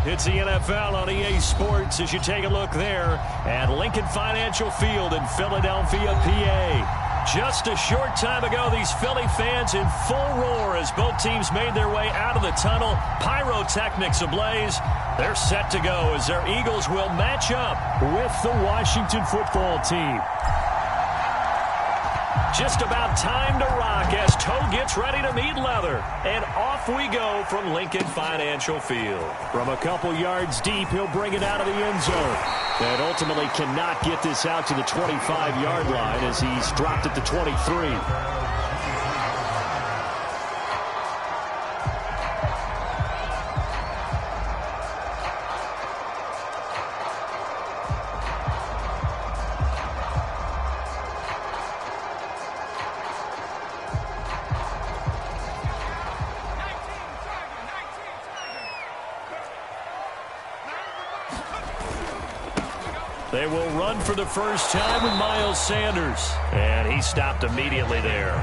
It's the NFL on EA Sports as you take a look there at Lincoln Financial Field in Philadelphia, PA. Just a short time ago, these Philly fans in full roar as both teams made their way out of the tunnel. Pyrotechnics ablaze. They're set to go as their Eagles will match up with the Washington football team. Just about time to rock as toe gets ready to meet leather. And off we go from Lincoln Financial Field. From a couple yards deep, he'll bring it out of the end zone. And ultimately cannot get this out to the 25-yard line as he's dropped at the 23. They will run for the first time with Miles Sanders. And he stopped immediately there.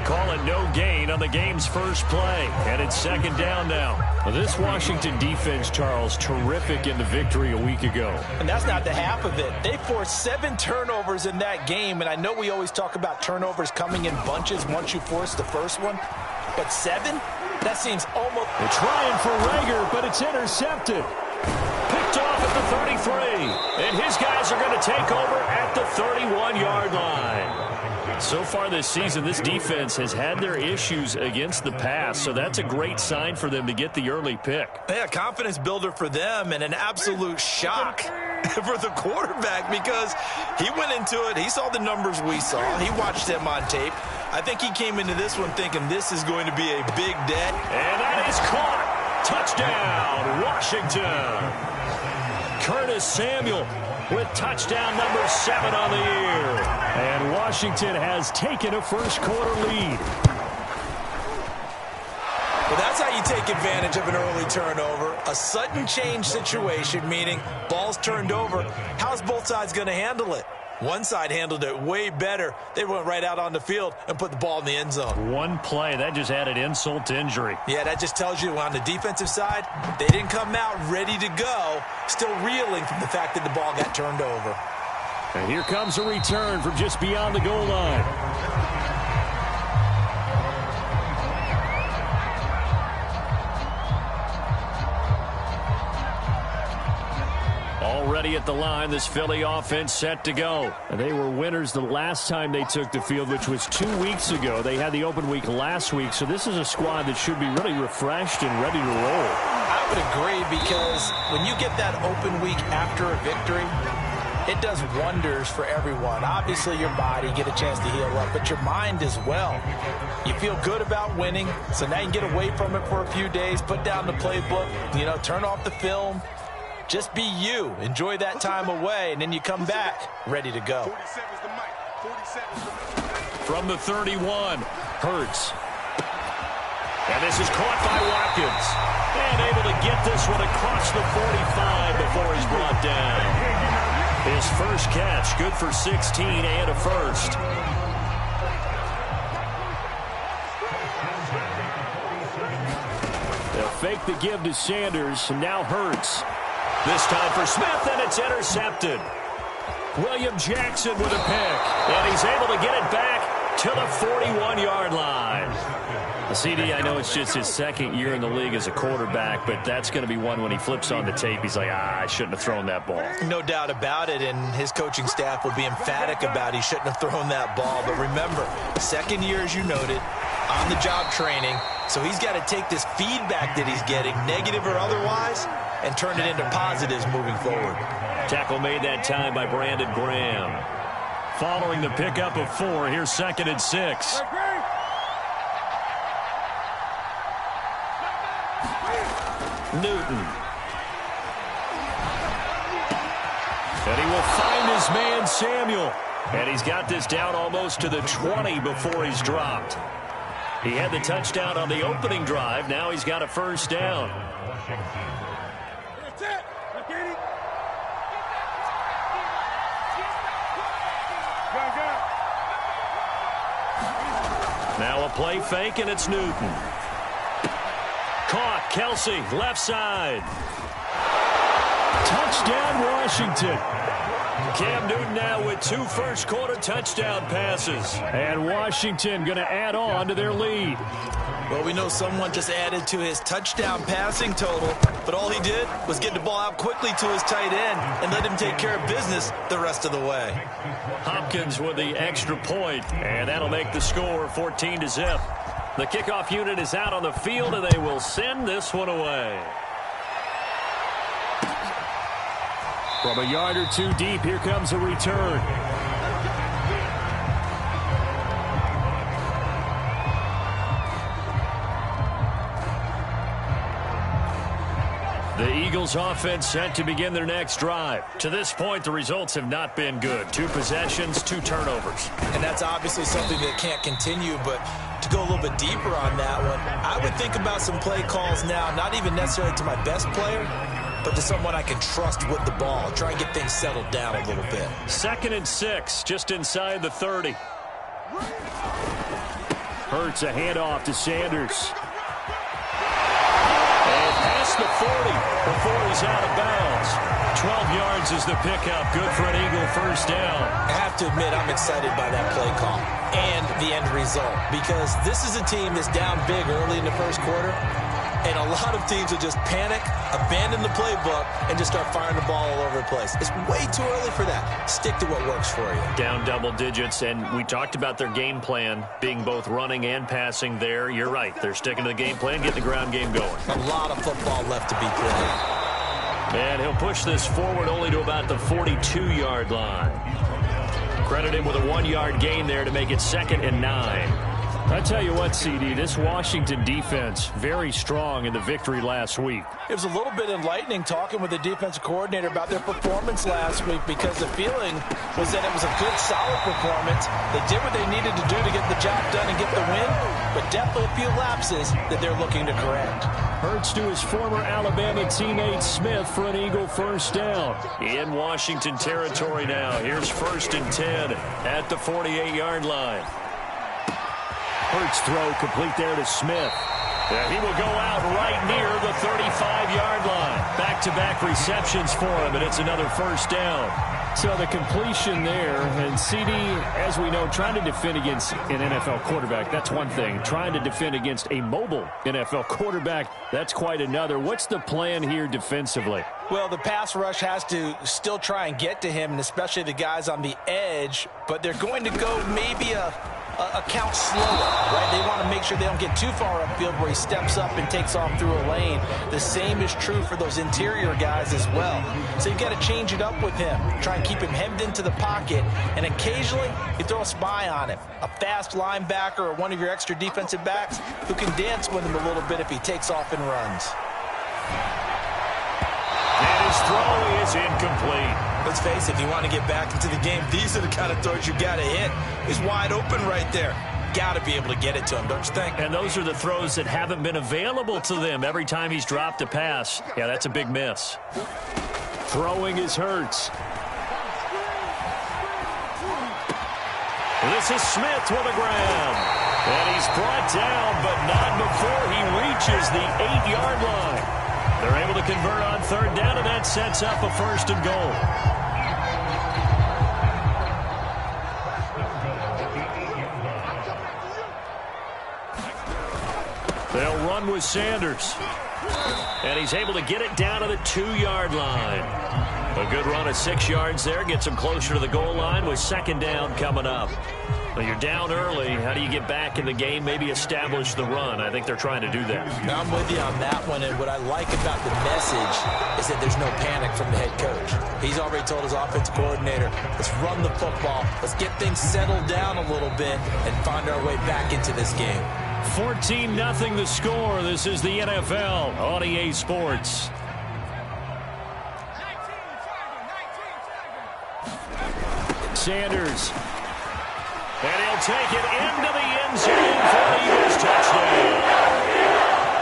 Call it no gain on the game's first play. And it's second down now. This Washington defense, Charles, terrific in the victory a week ago. And that's not the half of it. They forced 7 turnovers in that game. And I know we always talk about turnovers coming in bunches once you force the first one. But 7? That seems almost... They're trying for Rager, but it's intercepted. Picked off at the 33. And his guys are going to take over at the 31-yard line. So far this season, this defense has had their issues against the pass, so that's a great sign for them to get the early pick. Yeah, confidence builder for them and an absolute shock for the quarterback because he went into it. He saw the numbers we saw. He watched them on tape. I think he came into this one thinking this is going to be a big day. And that is caught. Touchdown, Washington. Curtis Samuel with touchdown number 7 on the year. And Washington has taken a first-quarter lead. Well, that's how you take advantage of an early turnover. A sudden change situation, meaning ball's turned over. How's both sides going to handle it? One side handled it way better. They went right out on the field and put the ball in the end zone. One play, that just added insult to injury. Yeah, that just tells you on the defensive side, they didn't come out ready to go, still reeling from the fact that the ball got turned over. And here comes a return from just beyond the goal line. Already at the line, this Philly offense set to go. And they were winners the last time they took the field, which was 2 weeks ago. They had the open week last week, so this is a squad that should be really refreshed and ready to roll. I would agree because when you get that open week after a victory, it does wonders for everyone. Obviously, your body, get a chance to heal up, but your mind as well. You feel good about winning, so now you can get away from it for a few days, put down the playbook, turn off the film. Just be you. Enjoy that time away, and then you come back ready to go. From the 31, Hurts. And this is caught by Watkins. And able to get this one across the 45 before he's brought down. His first catch, good for 16 and a first. They'll fake the give to Sanders, and now Hurts. This time for Smith, and it's intercepted. William Jackson with a pick, and he's able to get it back to the 41-yard line. The CD, I know it's just his second year in the league as a quarterback, but that's going to be one when he flips on the tape. He's like, I shouldn't have thrown that ball. No doubt about it, and his coaching staff will be emphatic about he shouldn't have thrown that ball. But remember, second year, as you noted, on-the-job training, so he's got to take this feedback that he's getting, negative or otherwise, and turn it into positives moving forward. Tackle made that time by Brandon Graham. Following the pickup of 4, here's 2nd and 6. Newton. And he will find his man Samuel. And he's got this down almost to the 20 before he's dropped. He had the touchdown on the opening drive. Now he's got a first down. Now a play fake, and it's Newton. Caught. Kelsey, left side. Touchdown, Washington. Cam Newton now with 2 first-quarter touchdown passes. And Washington going to add on to their lead. Well, we know someone just added to his touchdown passing total, but all he did was get the ball out quickly to his tight end and let him take care of business the rest of the way. Hopkins with the extra point, and that'll make the score 14-0. The kickoff unit is out on the field, and they will send this one away. From a yard or two deep, here comes a return. The Eagles offense set to begin their next drive. To this point, the results have not been good. 2 possessions, 2 turnovers. And that's obviously something that can't continue, but to go a little bit deeper on that one, I would think about some play calls now, not even necessarily to my best player, but to someone I can trust with the ball. Try and get things settled down a little bit. 2nd and 6, just inside the 30. Hurts a handoff to Sanders. And past the 40 before he's out of bounds. 12 yards is the pickup. Good for an Eagle first down. I have to admit, I'm excited by that play call and the end result, because this is a team that's down big early in the first quarter, and a lot of teams will just panic, abandon the playbook, and just start firing the ball all over the place. It's way too early for that. Stick to what works for you. Down double digits, and we talked about their game plan being both running and passing there. You're right. They're sticking to the game plan, getting the ground game going. A lot of football left to be played. And he'll push this forward only to about the 42-yard line. Credit him with a 1-yard gain there to make it 2nd and 9. I tell you what, CD, this Washington defense, very strong in the victory last week. It was a little bit enlightening talking with the defensive coordinator about their performance last week, because the feeling was that it was a good, solid performance. They did what they needed to do to get the job done and get the win, but definitely a few lapses that they're looking to correct. Hurts to his former Alabama teammate Smith for an Eagle first down. In Washington territory now. Here's 1st and 10 at the 48-yard line. Hurts throw complete there to Smith. He will go out right near the 35-yard line. Back-to-back receptions for him, and it's another first down. So the completion there, and CD, as we know, trying to defend against an NFL quarterback, that's one thing. Trying to defend against a mobile NFL quarterback, that's quite another. What's the plan here defensively? Well, the pass rush has to still try and get to him, and especially the guys on the edge, but they're going to go maybe a count slower, right? They want to make sure they don't get too far upfield where he steps up and takes off through a lane. The same is true for those interior guys as well. So you've got to change it up with him. Try and keep him hemmed into the pocket, and occasionally you throw a spy on him. A fast linebacker or one of your extra defensive backs who can dance with him a little bit if he takes off and runs. And his throw is incomplete. Let's face it, if you want to get back into the game, these are the kind of throws you got to hit. He's wide open right there. Got to be able to get it to him, don't you think? And those are the throws that haven't been available to them every time he's dropped a pass. Yeah, that's a big miss. Throwing is Hurts. This is Smith with a grab. And he's brought down, but not before he reaches the 8-yard line. They're able to convert on 3rd down, and that sets up a 1st and goal. They'll run with Sanders. And he's able to get it down to the 2-yard line. A good run of 6 yards there. Gets him closer to the goal line with 2nd down coming up. Well, you're down early. How do you get back in the game? Maybe establish the run. I think they're trying to do that. I'm with you on that one, and what I like about the message is that there's no panic from the head coach. He's already told his offensive coordinator, let's run the football, let's get things settled down a little bit and find our way back into this game. 14-0 the score. This is the NFL on EA Sports. Sanders. And he'll take it into the end zone for the Eagles touchdown.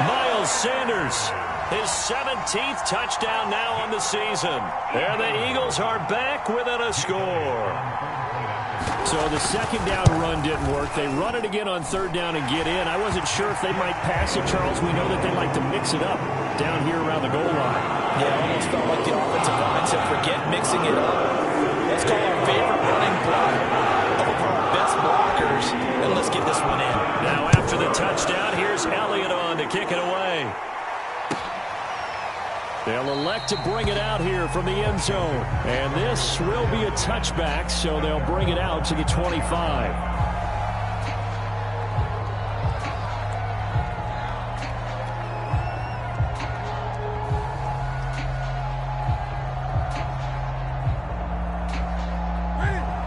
Miles Sanders, his 17th touchdown now on the season. There the Eagles are back within a score. So the second down run didn't work. They run it again on third down and get in. I wasn't sure if they might pass it, Charles. We know that they like to mix it up down here around the goal line. Yeah, it almost felt like the offensive line said, forget mixing it up. Let's call our favorite running block over our best blockers, and let's get this one in. Now after the touchdown, here's Elliott on to kick it away. They'll elect to bring it out here from the end zone. And this will be a touchback, so they'll bring it out to the 25.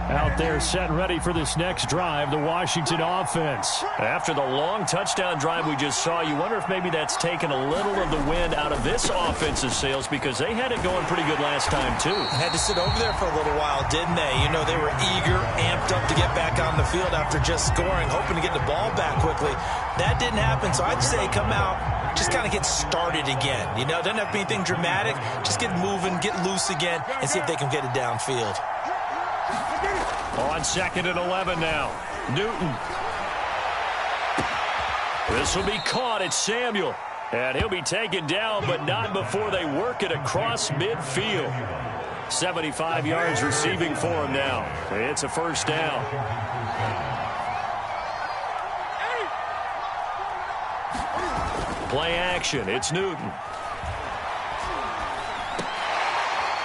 Out there set and ready for this next drive, the Washington offense. After the long touchdown drive we just saw, you wonder if maybe that's taken a little of the wind out of this offense's sails because they had it going pretty good last time, too. Had to sit over there for a little while, didn't they? You know, they were eager, amped up to get back on the field after just scoring, hoping to get the ball back quickly. That didn't happen, so I'd say come out, just kind of get started again. You know, doesn't have to be anything dramatic. Just get moving, get loose again, and see if they can get it downfield. On 2nd and 11 now. Newton. This will be caught. It's Samuel. And he'll be taken down, but not before they work it across midfield. 75 yards receiving for him now. It's a first down. Play action. It's Newton.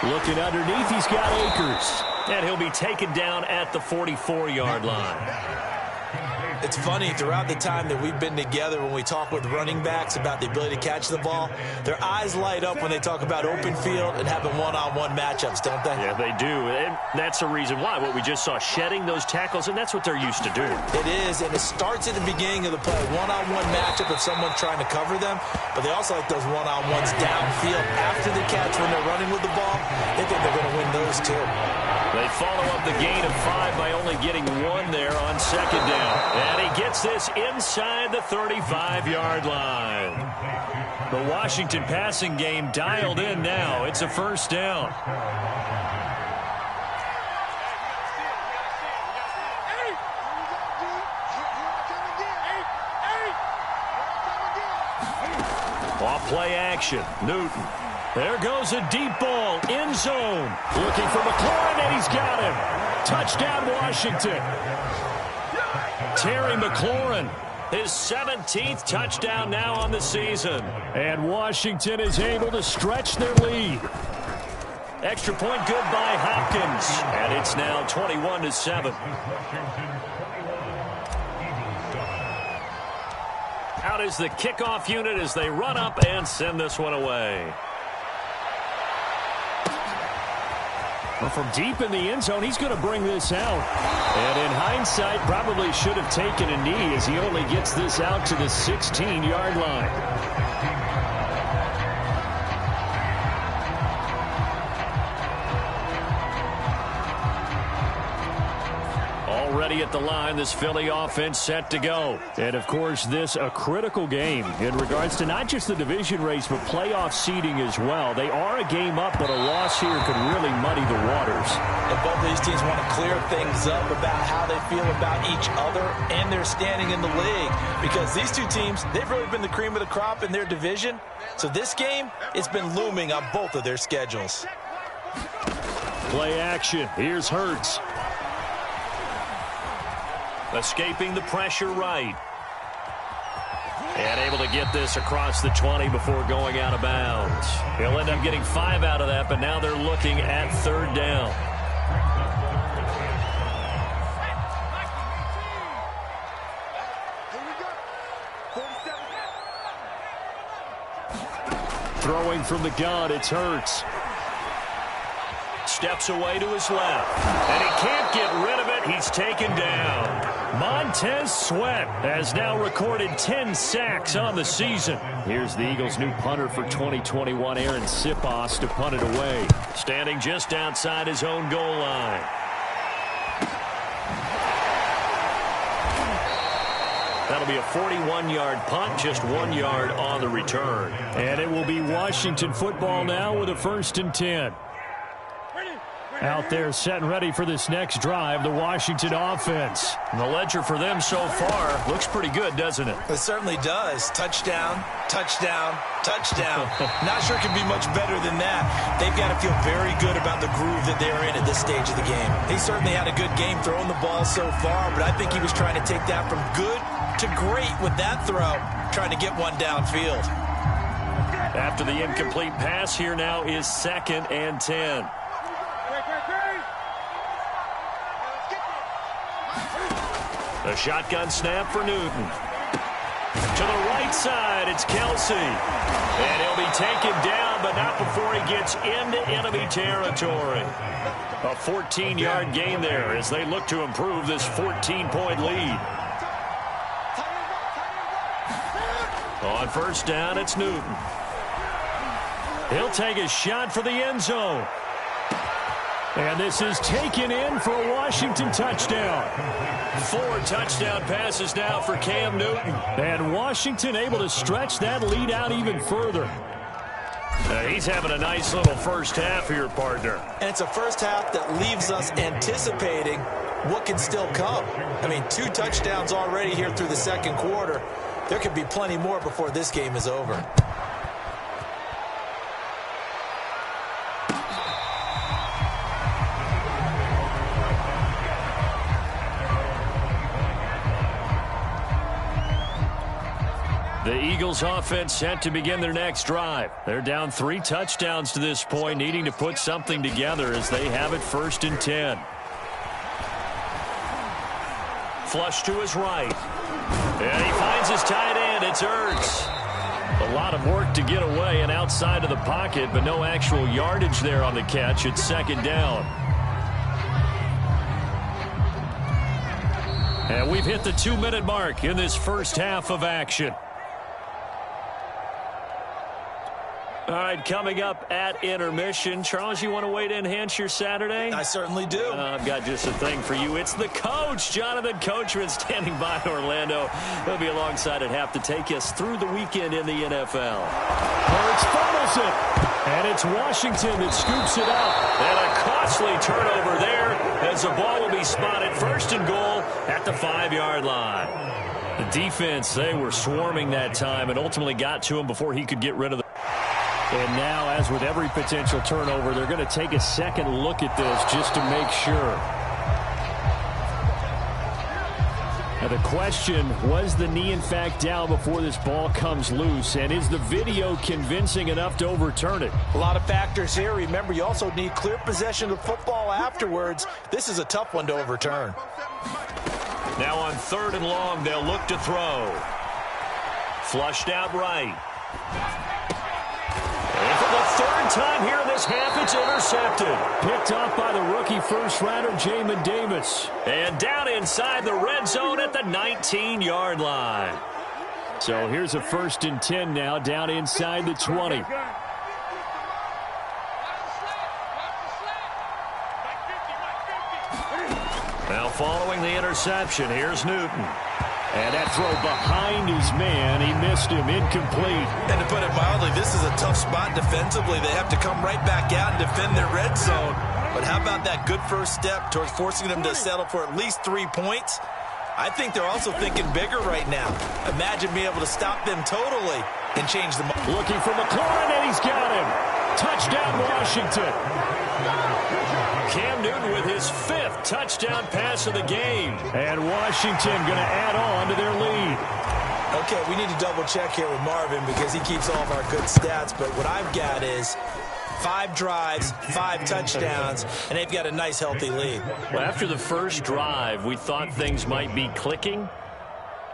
Looking underneath, he's got Akers. And he'll be taken down at the 44-yard line. It's funny, throughout the time that we've been together, when we talk with running backs about the ability to catch the ball, their eyes light up when they talk about open field and having one-on-one matchups, don't they? Yeah, they do. And that's the reason why. What we just saw, shedding those tackles, and that's what they're used to doing. It is, and it starts at the beginning of the play. One-on-one matchup if someone's trying to cover them, but they also like those one-on-ones downfield after the catch when they're running with the ball. They think they're going to win those, too. They follow up the gain of 5 by only getting 1 there on second down. And he gets this inside the 35-yard line. The Washington passing game dialed in now. It's a first down. Off play action. Newton. There goes a deep ball, end zone. Looking for McLaurin, and he's got him. Touchdown, Washington. Terry McLaurin, his 17th touchdown now on the season. And Washington is able to stretch their lead. Extra point good by Hopkins. And it's now 21-7. Out is the kickoff unit as they run up and send this one away. Well, from deep in the end zone, he's going to bring this out. And in hindsight, probably should have taken a knee as he only gets this out to the 16-yard line. Already at the line, this Philly offense set to go. And, of course, this a critical game in regards to not just the division race, but playoff seeding as well. They are a game up, but a loss here could really muddy the waters. And both of these teams want to clear things up about how they feel about each other and their standing in the league. Because these two teams, they've really been the cream of the crop in their division. So this game, it's been looming on both of their schedules. Play action. Here's Hurts. Escaping the pressure right. And able to get this across the 20 before going out of bounds. He'll end up getting 5 out of that, but now they're looking at third down. Throwing from the gun, it's Hurts. Steps away to his left. And he can't get rid of it. He's taken down. Montez Sweat has now recorded 10 sacks on the season. Here's the Eagles' new punter for 2021, Aaron Sipos, to punt it away. Standing just outside his own goal line. That'll be a 41-yard punt, just 1 yard on the return. And it will be Washington football now with a 1st and 10. Out there set and ready for this next drive, the Washington offense. And the ledger for them so far looks pretty good, doesn't it? It certainly does. Touchdown, touchdown, touchdown. Not sure it can be much better than that. They've got to feel very good about the groove that they're in at this stage of the game. He certainly had a good game throwing the ball so far, but I think he was trying to take that from good to great with that throw, trying to get one downfield. After the incomplete pass, here now is 2nd and 10. A shotgun snap for Newton. To the right side, it's Kelsey. And he'll be taken down, but not before he gets into enemy territory. A 14-yard gain there as they look to improve this 14-point lead. On first down, it's Newton. He'll take a shot for the end zone. And this is taken in for a Washington touchdown. 4 touchdown passes now for Cam Newton. And Washington able to stretch that lead out even further. He's having a nice little first half here, partner. And it's a first half that leaves us anticipating what can still come. I mean, 2 touchdowns already here through the second quarter. There could be plenty more before this game is over. The Eagles offense set to begin their next drive. They're down 3 touchdowns to this point, needing to put something together as they have it 1st and 10. Flush to his right. And he finds his tight end. It's Ertz. A lot of work to get away and outside of the pocket, but no actual yardage there on the catch. It's 2nd down. And we've hit the 2-minute mark in this first half of action. All right, coming up at intermission. Charles, you want to wait to enhance your Saturday? I certainly do. I've got just a thing for you. It's the coach, Jonathan Coachman, standing by in Orlando. He'll be alongside at half to take us through the weekend in the NFL. Hurts fumbles it, and it's Washington that scoops it up. And a costly turnover there as the ball will be spotted 1st and goal at the 5-yard line. The defense, they were swarming that time and ultimately got to him before he could get rid of the. And now, as with every potential turnover, they're going to take a second look at this just to make sure. Now the question, was the knee in fact down before this ball comes loose? And is the video convincing enough to overturn it? A lot of factors here. Remember, you also need clear possession of football afterwards. This is a tough one to overturn. Now on 3rd and long, they'll look to throw. Flushed out right. And for the 3rd time here in this half, it's intercepted. Picked off by the rookie first-rounder, Jamin Davis. And down inside the red zone at the 19-yard line. So here's a 1st and 10 now, down inside the 20. Now following the interception, here's Newton. And that throw behind his man, he missed him, incomplete. And to put it mildly, this is a tough spot defensively. They have to come right back out and defend their red zone. But how about that good first step towards forcing them to settle for at least 3 points? I think they're also thinking bigger right now. Imagine being able to stop them totally and change them. Looking for McLaurin, and he's got him. Touchdown, Washington. Cam Newton with his 5th touchdown pass of the game. And Washington going to add on to their lead. Okay, we need to double check here with Marvin because he keeps all of our good stats. But what I've got is 5 drives, 5 touchdowns, and they've got a nice, healthy lead. Well, after the first drive, we thought things might be clicking.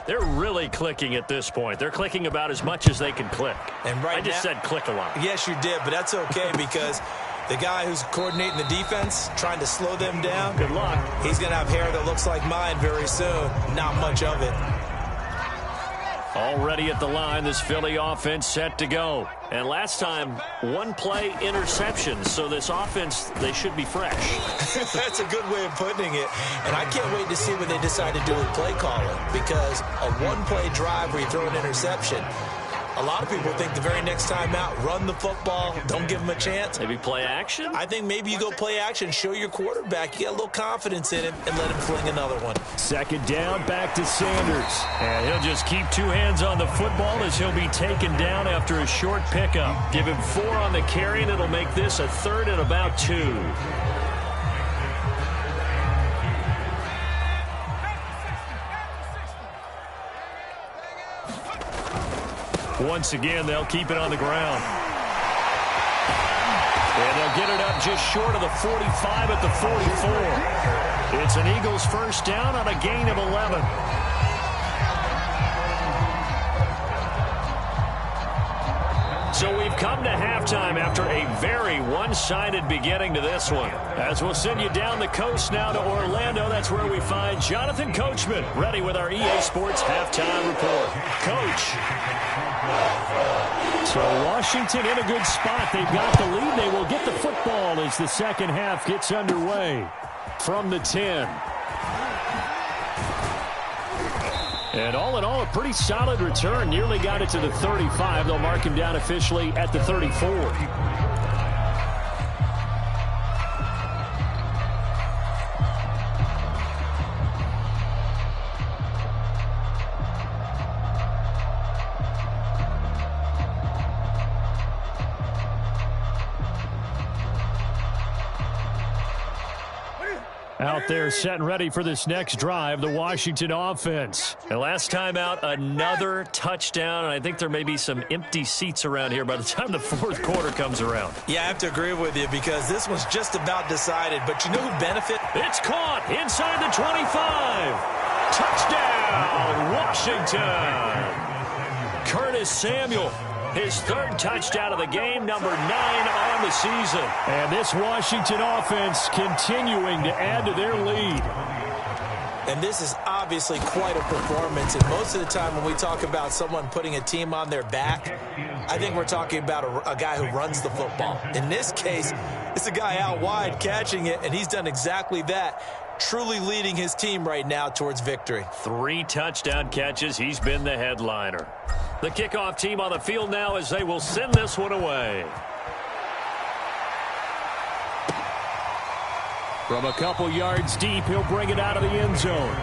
They're really clicking at this point. They're clicking about as much as they can click. And right I just said click a lot. Yes, you did, but that's okay because the guy who's coordinating the defense, trying to slow them down, good luck. He's going to have hair that looks like mine very soon. Not much of it. Already at the line, this Philly offense set to go. And last time, 1-play interceptions. So this offense, they should be fresh. That's a good way of putting it. And I can't wait to see what they decide to do with play calling. Because a 1-play drive where you throw an interception, A lot of people think the very next time out, run the football, don't give him a chance. Maybe play action? I think maybe you go play action, show your quarterback you got a little confidence in him, and let him fling another one. Second down, back to Sanders. And he'll just keep two hands on the football as he'll be taken down after a short pickup. Give him 4 on the carry, and it'll make this a 3rd and about 2. Once again, they'll keep it on the ground. And they'll get it up just short of the 45 at the 44. It's an Eagles first down on a gain of 11. So we've come to halftime after a very one-sided beginning to this one. As we'll send you down the coast now to Orlando, that's where we find Jonathan Coachman ready with our EA Sports halftime report. Coach. So Washington in a good spot. They've got the lead. They will get the football as the second half gets underway from the 10. And all in all, a pretty solid return. Nearly got it to the 35. They'll mark him down officially at the 34. Out there set and ready for this next drive, the Washington offense. And last time out, another touchdown. And I think there may be some empty seats around here by the time the fourth quarter comes around. Yeah, I have to agree with you because this was just about decided. But you know who benefit? It's caught inside the 25. Touchdown, Washington. Curtis Samuel. His 3rd touchdown of the game, number 9 on the season. And this Washington offense continuing to add to their lead. And this is obviously quite a performance. And most of the time when we talk about someone putting a team on their back, I think we're talking about a guy who runs the football. In this case, it's a guy out wide catching it, and he's done exactly that. Truly leading his team right now towards victory. 3 touchdown catches. He's been the headliner. The kickoff team on the field now as they will send this one away. From a couple yards deep, he'll bring it out of the end zone.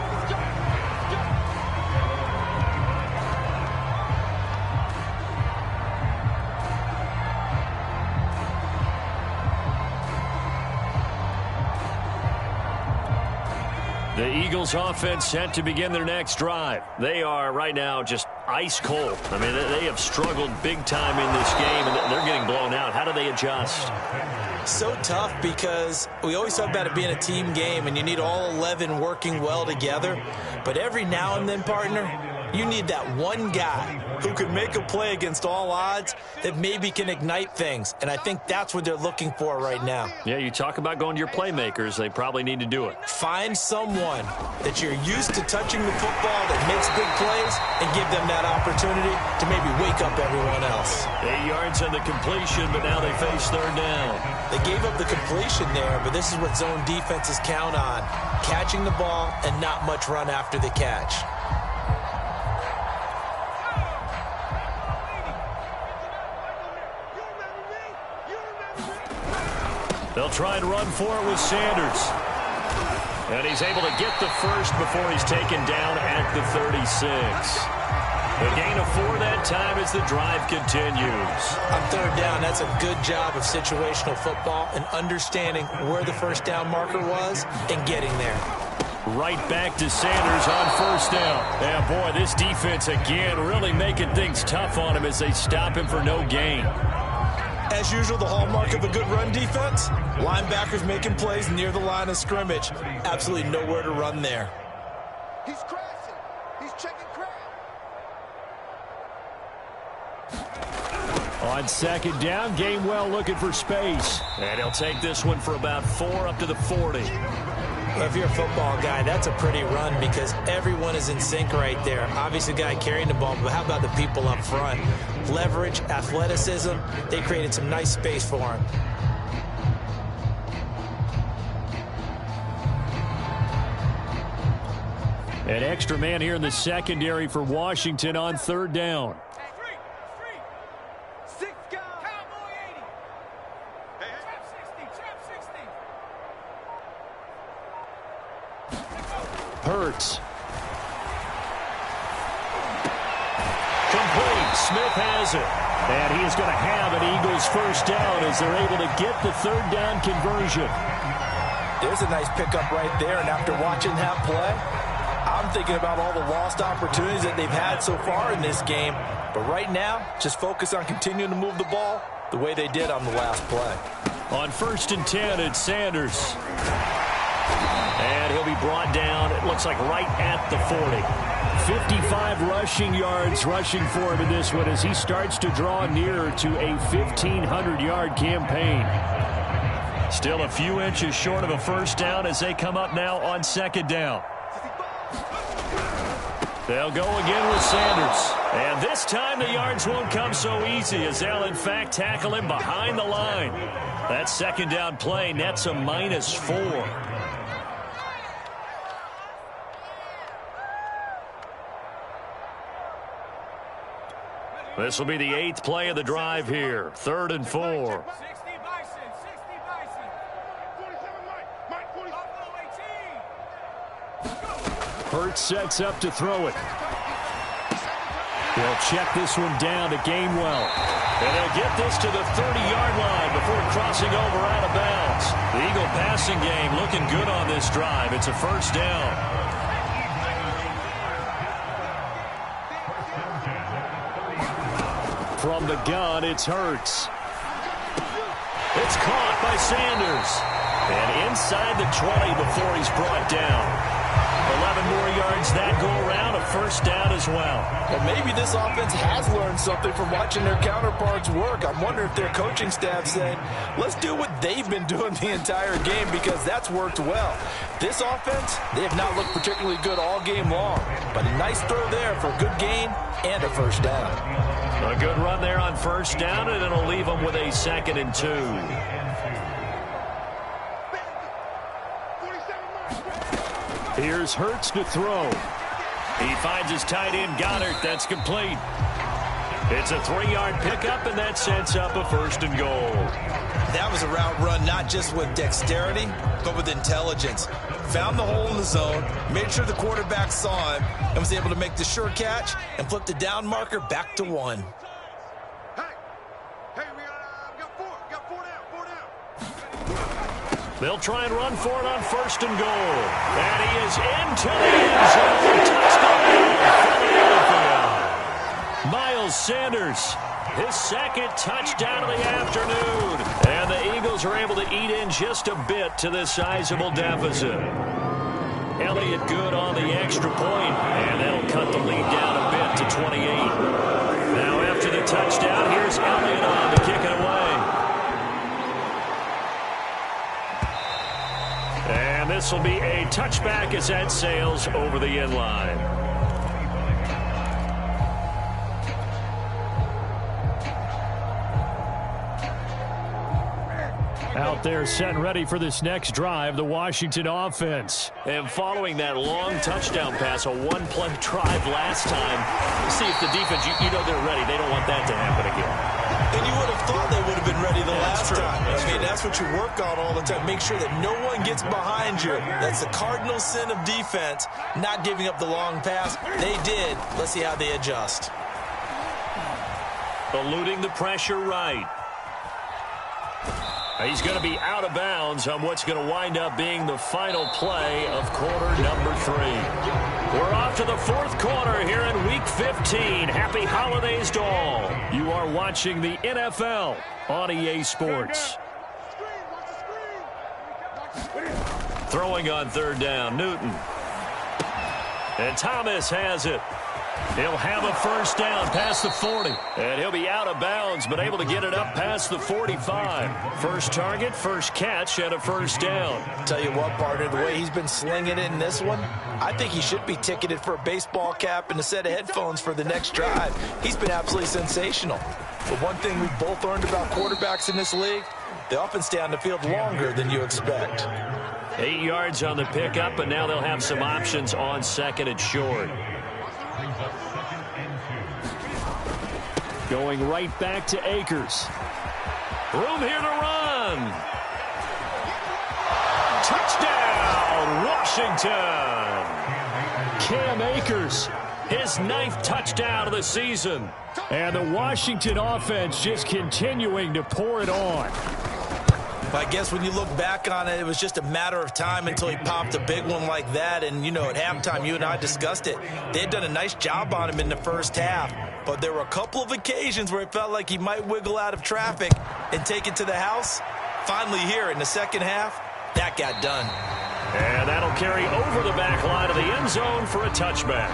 The Eagles offense set to begin their next drive. They are right now just ice cold. I mean, they have struggled big time in this game, and they're getting blown out. How do they adjust? So tough because we always talk about it being a team game, and you need all 11 working well together. But every now and then, partner, you need that one guy who can make a play against all odds that maybe can ignite things. And I think that's what they're looking for right now. Yeah, you talk about going to your playmakers. They probably need to do it. Find someone that you're used to touching the football that makes big plays and give them that opportunity to maybe wake up everyone else. 8 yards on the completion, but now they face 3rd down. They gave up the completion there, but this is what zone defenses count on. Catching the ball and not much run after the catch. They'll try and run for it with Sanders. And he's able to get the first before he's taken down at the 36. A gain of 4 that time as the drive continues. On 3rd down, that's a good job of situational football and understanding where the first down marker was and getting there. Right back to Sanders on 1st down. And boy, this defense again really making things tough on him as they stop him for no gain. As usual, the hallmark of a good run defense, linebackers making plays near the line of scrimmage. Absolutely nowhere to run there. He's crashing. He's checking crash. On 2nd down, Gainwell looking for space. And he'll take this one for about 4 up to the 40. Well, if you're a football guy, that's a pretty run because everyone is in sync right there. Obviously, the guy carrying the ball, but how about the people up front? Leverage, athleticism, they created some nice space for him. An extra man here in the secondary for Washington on 3rd down. Hurts. Complete. Smith has it. And he is going to have an Eagles first down as they're able to get the third down conversion. There's a nice pickup right there, and after watching that play, I'm thinking about all the lost opportunities that they've had so far in this game. But right now, just focus on continuing to move the ball the way they did on the last play. On 1st and 10, it's Sanders. And he'll be brought down, it looks like right at the 40. 55 rushing yards rushing for him in this one as he starts to draw nearer to a 1,500-yard campaign. Still a few inches short of a first down as they come up now on 2nd down. They'll go again with Sanders. And this time the yards won't come so easy as they'll in fact tackle him behind the line. That 2nd down play nets a -4. This will be the 8th play of the drive here. 3rd and 4. Hurts sets up to throw it. They'll check this one down to Gainwell. And they'll get this to the 30-yard line before crossing over out of bounds. The Eagle passing game looking good on this drive. It's a first down. From the gun, it's Hurts. It's caught by Sanders. And inside the 20 before he's brought down. 11 more yards that go around, a first down as well. Well, maybe this offense has learned something from watching their counterparts work. I'm wondering if their coaching staff said, let's do what they've been doing the entire game because that's worked well. This offense, they have not looked particularly good all game long, but a nice throw there for a good gain and a first down. A good run there on first down, and it'll leave them with a 2nd and 2. Here's Hurts to throw. He finds his tight end, Goddard. That's complete. It's a 3-yard pickup, and that sets up a 1st and goal. That was a route run not just with dexterity, but with intelligence. Found the hole in the zone, made sure the quarterback saw him, and was able to make the sure catch and flip the down marker back to 1. They'll try and run for it on 1st and goal. And he is into the end zone. Touchdown, Philadelphia. Miles Sanders, his 2nd touchdown of the afternoon. And the Eagles are able to eat in just a bit to this sizable deficit. Elliott good on the extra point, and that'll cut the lead down a bit to 28. Now after the touchdown, here's Elliott on to kick it away. And this will be a touchback as that sails over the end line. Out there set and ready for this next drive, the Washington offense. And following that long touchdown pass, a one-play drive last time, see if the defense, you know they're ready. They don't want that to happen again. And you would have thought they would have been ready the last time. That's what you work on all the time. Make sure that no one gets behind you. That's the cardinal sin of defense, not giving up the long pass. They did. Let's see how they adjust. Eluding the pressure right. He's going to be out of bounds on what's going to wind up being the final play of quarter number 3. We're off to the 4th quarter here in Week 15. Happy holidays to all. You are watching the NFL on EA Sports. Throwing on 3rd down, Newton. And Thomas has it. He'll have a first down past the 40. And he'll be out of bounds, but able to get it up past the 45. First target, first catch, and a first down. Tell you what, partner, the way he's been slinging it in this one, I think he should be ticketed for a baseball cap and a set of headphones for the next drive. He's been absolutely sensational. But one thing we've both learned about quarterbacks in this league, they often stay on the field longer than you expect. 8 yards on the pickup, and now they'll have some options on 2nd and short. Going right back to Akers. Room here to run. Touchdown, Washington. Cam Akers, his 9th touchdown of the season. And the Washington offense just continuing to pour it on. I guess when you look back on it, it was just a matter of time until he popped a big one like that. And, you know, at halftime, you and I discussed it. They had done a nice job on him in the first half. But there were a couple of occasions where it felt like he might wiggle out of traffic and take it to the house. Finally here in the second half, that got done. And that'll carry over the back line of the end zone for a touchback.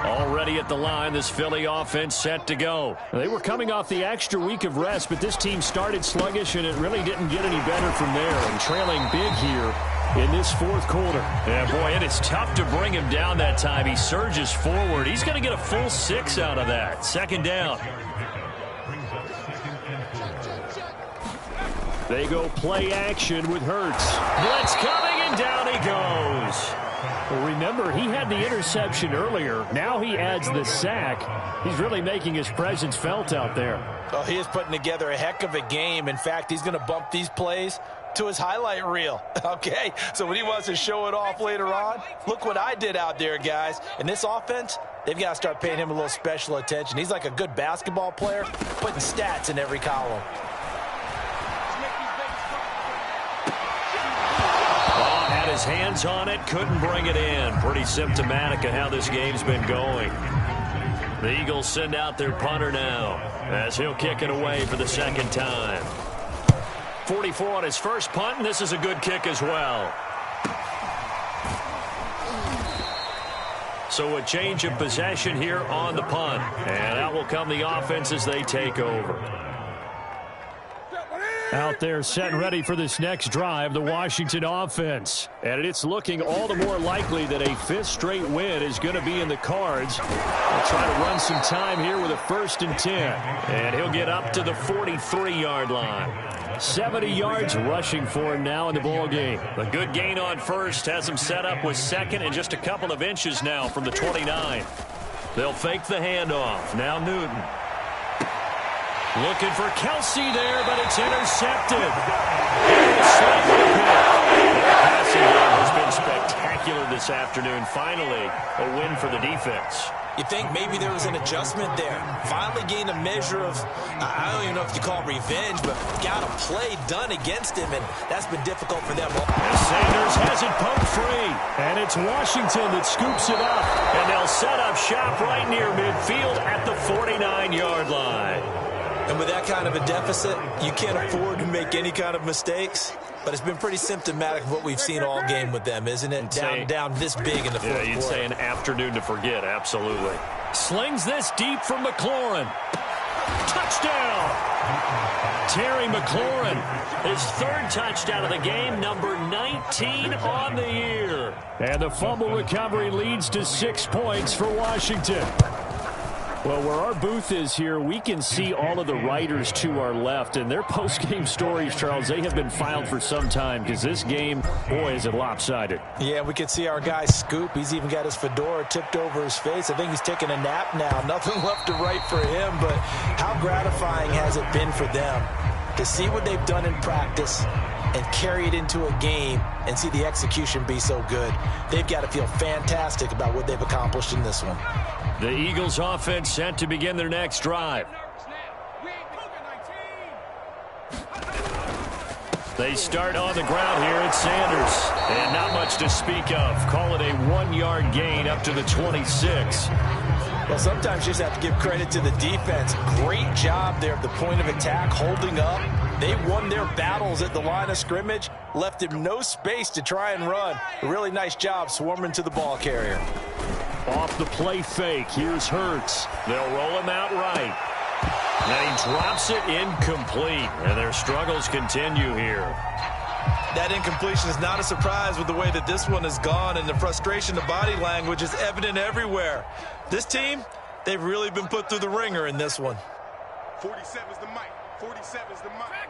Already at the line, this Philly offense set to go. They were coming off the extra week of rest, but this team started sluggish, and it really didn't get any better from there. And trailing big here in this fourth quarter. Yeah, boy, it is tough to bring him down that time. He surges forward. He's going to get a full 6 out of that. Second down. They go play action with Hurts. Blitz coming, and down he goes. Well, remember, he had the interception earlier. Now he adds the sack. He's really making his presence felt out there. Oh, he is putting together a heck of a game. In fact, he's going to bump these plays to his highlight reel. Okay, so when he wants to show it off later on, look what I did out there, guys. And this offense, they've got to start paying him a little special attention. He's like a good basketball player, putting stats in every column. Had his hands on it, couldn't bring it in. Pretty symptomatic of how this game's been going. The Eagles send out their punter now as he'll kick it away for the second time. 44 on his first punt, and this is a good kick as well. So a change of possession here on the punt. And out will come the offense as they take over. Out there set and ready for this next drive, the Washington offense. And it's looking all the more likely that a 5th straight win is going to be in the cards. They'll try to run some time here with a 1st and 10. And he'll get up to the 43-yard line. 70 yards rushing for him now in the ball game. A good gain on first has him set up with second and just a couple of inches now from the 29. They'll fake the handoff. Now Newton. Looking for Kelsey there, but it's intercepted. The passing game has been spectacular this afternoon. Finally, a win for the defense. You think maybe there was an adjustment there. Finally gained a measure of, I don't even know if you call it revenge, but got a play done against him, and that's been difficult for them. And Sanders has it poked free, and it's Washington that scoops it up. And they'll set up shop right near midfield at the 49-yard line. And with that kind of a deficit, you can't afford to make any kind of mistakes. But it's been pretty symptomatic of what we've seen all game with them, isn't it? Down this big in the fourth quarter. You'd say an afternoon to forget, absolutely. Slings this deep from McLaurin. Touchdown! Terry McLaurin, his 3rd touchdown of the game, number 19 on the year. And the fumble recovery leads to 6 points for Washington. Well, where our booth is here, we can see all of the writers to our left, and their post-game stories, Charles, they have been filed for some time because this game, boy, is it lopsided. Yeah, we can see our guy Scoop. He's even got his fedora tipped over his face. I think he's taking a nap now. Nothing left to write for him, but how gratifying has it been for them to see what they've done in practice and carry it into a game and see the execution be so good. They've got to feel fantastic about what they've accomplished in this one. The Eagles offense set to begin their next drive. They start on the ground here at Sanders. And not much to speak of. Call it a 1-yard gain up to the 26. Well, sometimes you just have to give credit to the defense. Great job there at the point of attack, holding up. They won their battles at the line of scrimmage, left him no space to try and run. A really nice job swarming to the ball carrier. Off the play fake, here's Hurts. They'll roll him out right. Then he drops it incomplete, and their struggles continue here. That incompletion is not a surprise with the way that this one has gone, and the frustration, the body language is evident everywhere. This team, they've really been put through the ringer in this one. 47's the mic. 47's the mic.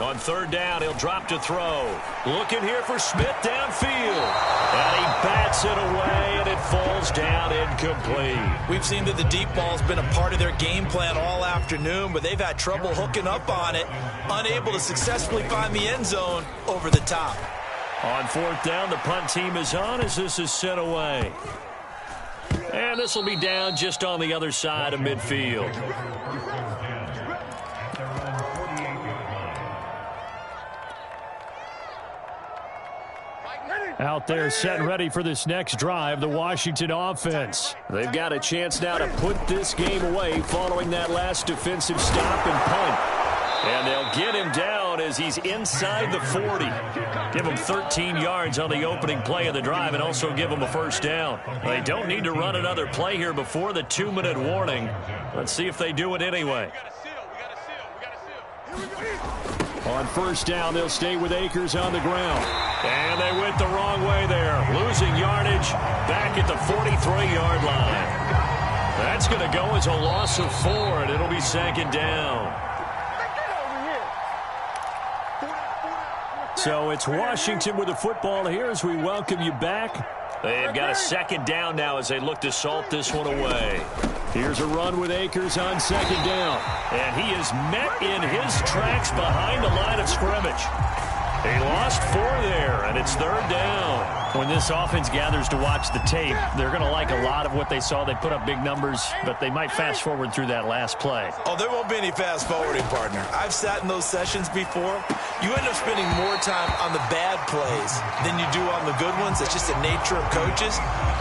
On third down, he'll drop to throw. Looking here for Smith downfield. And he bats it away, and it falls down incomplete. We've seen that the deep ball's been a part of their game plan all afternoon, but they've had trouble hooking up on it, unable to successfully find the end zone over the top. On fourth down, the punt team is on as this is sent away. And this will be down just on the other side of midfield. Out there set and ready for this next drive, the Washington offense. They've got a chance now to put this game away following that last defensive stop and punt. And they'll get him down as he's inside the 40. Give him 13 yards on the opening play of the drive and also give him a first down. They don't need to run another play here before the 2-minute warning. Let's see if they do it anyway. On first down, they'll stay with Akers on the ground. And they went the wrong way there. Losing yardage back at the 43-yard line. That's going to go as a loss of 4, and it'll be second down. So it's Washington with the football here as we welcome you back. They've got a second down now as they look to salt this one away. Here's a run with Akers on second down. And he is met in his tracks behind the line of scrimmage. He lost 4 there, and it's third down. When this offense gathers to watch the tape, they're going to like a lot of what they saw. They put up big numbers, but they might fast forward through that last play. Oh, there won't be any fast forwarding, partner. I've sat in those sessions before. You end up spending more time on the bad plays than you do on the good ones. It's just the nature of coaches.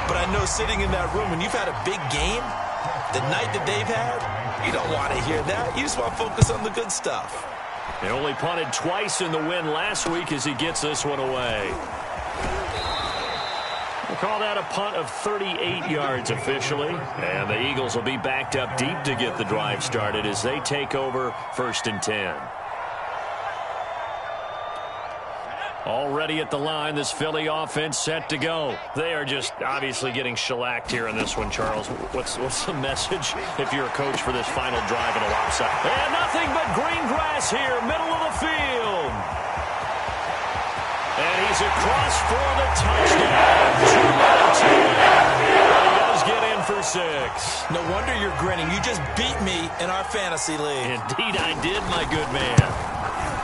But I know sitting in that room, when you've had a big game, the night that they've had, you don't want to hear that. You just want to focus on the good stuff. He only punted twice in the win last week as he gets this one away. We'll call that a punt of 38 yards officially. And the Eagles will be backed up deep to get the drive started as they take over first and 10. Already at the line, this Philly offense set to go. They are just obviously getting shellacked here in this one, Charles. What's the message if you're a coach for this final drive in a lopside? And nothing but green grass here, middle of the field. And he's across for the touchdown. 2-2. He does get in for 6. No wonder you're grinning. You just beat me in our fantasy league. Indeed I did, my good man.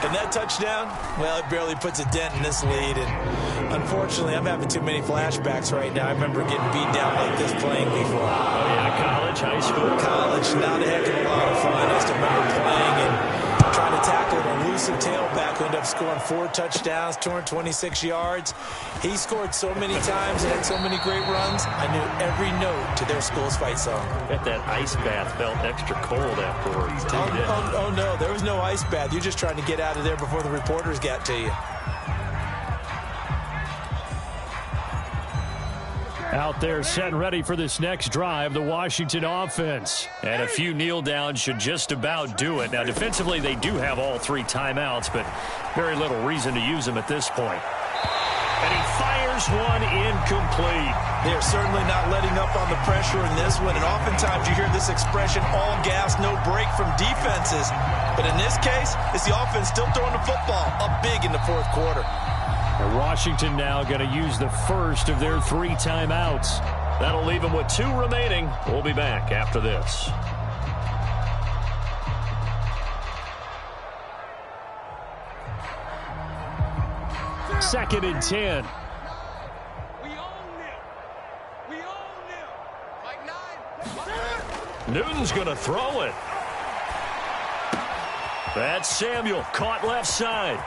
And that touchdown, well, it barely puts a dent in this lead. And unfortunately, I'm having too many flashbacks right now. I remember getting beat down like this playing before. Oh, yeah, college, high school? College, not a heck of a lot of fun. I just remember playing and trying to tackle an elusive tailback who ended up scoring 4 touchdowns, 226 yards. He scored so many times and had so many great runs, I knew every note to their school's fight song. Bet that ice bath felt extra cold afterwards. Oh, no, there was no ice bath. You're just trying to get out of there before the reporters got to you. Out there set and ready for this next drive, the Washington offense. And a few kneel downs should just about do it. Now, defensively, they do have all 3 timeouts, but very little reason to use them at this point. And he fires one incomplete. They're certainly not letting up on the pressure in this one, and oftentimes you hear this expression, all gas, no break from defenses. But in this case, it's the offense still throwing the football up big in the 4th quarter. And Washington now going to use the first of their 3 timeouts. That'll leave them with 2 remaining. We'll be back after this. Second and 10. Newton's going to throw it. That's Samuel, caught left side.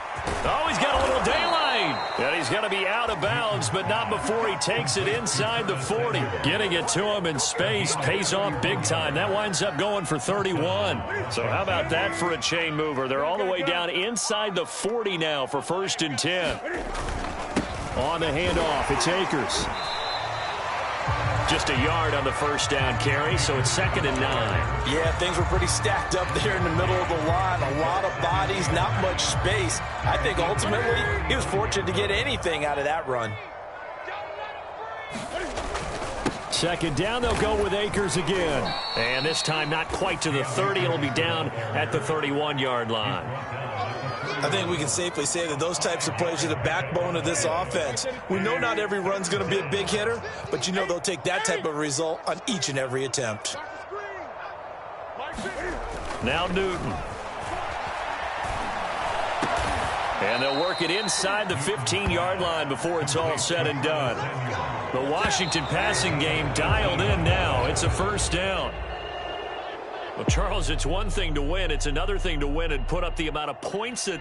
Oh, he's got a little daylight. And he's going to be out of bounds, but not before he takes it inside the 40. Getting it to him in space pays off big time. That winds up going for 31. So how about that for a chain mover? They're all the way down inside the 40 now for first and 10. On the handoff, it's Akers. Just a yard on the first down carry, so it's second and 9. Yeah, things were pretty stacked up there in the middle of the line. A lot of bodies, not much space. I think ultimately he was fortunate to get anything out of that run. Second down, they'll go with Akers again. And this time not quite to the 30. It'll be down at the 31-yard line. I think we can safely say that those types of plays are the backbone of this offense. We know not every run's going to be a big hitter, but you know they'll take that type of result on each and every attempt. Now Newton. And they'll work it inside the 15-yard line before it's all said and done. The Washington passing game dialed in now. It's a first down. Well, Charles, it's one thing to win. It's another thing to win and put up the amount of points that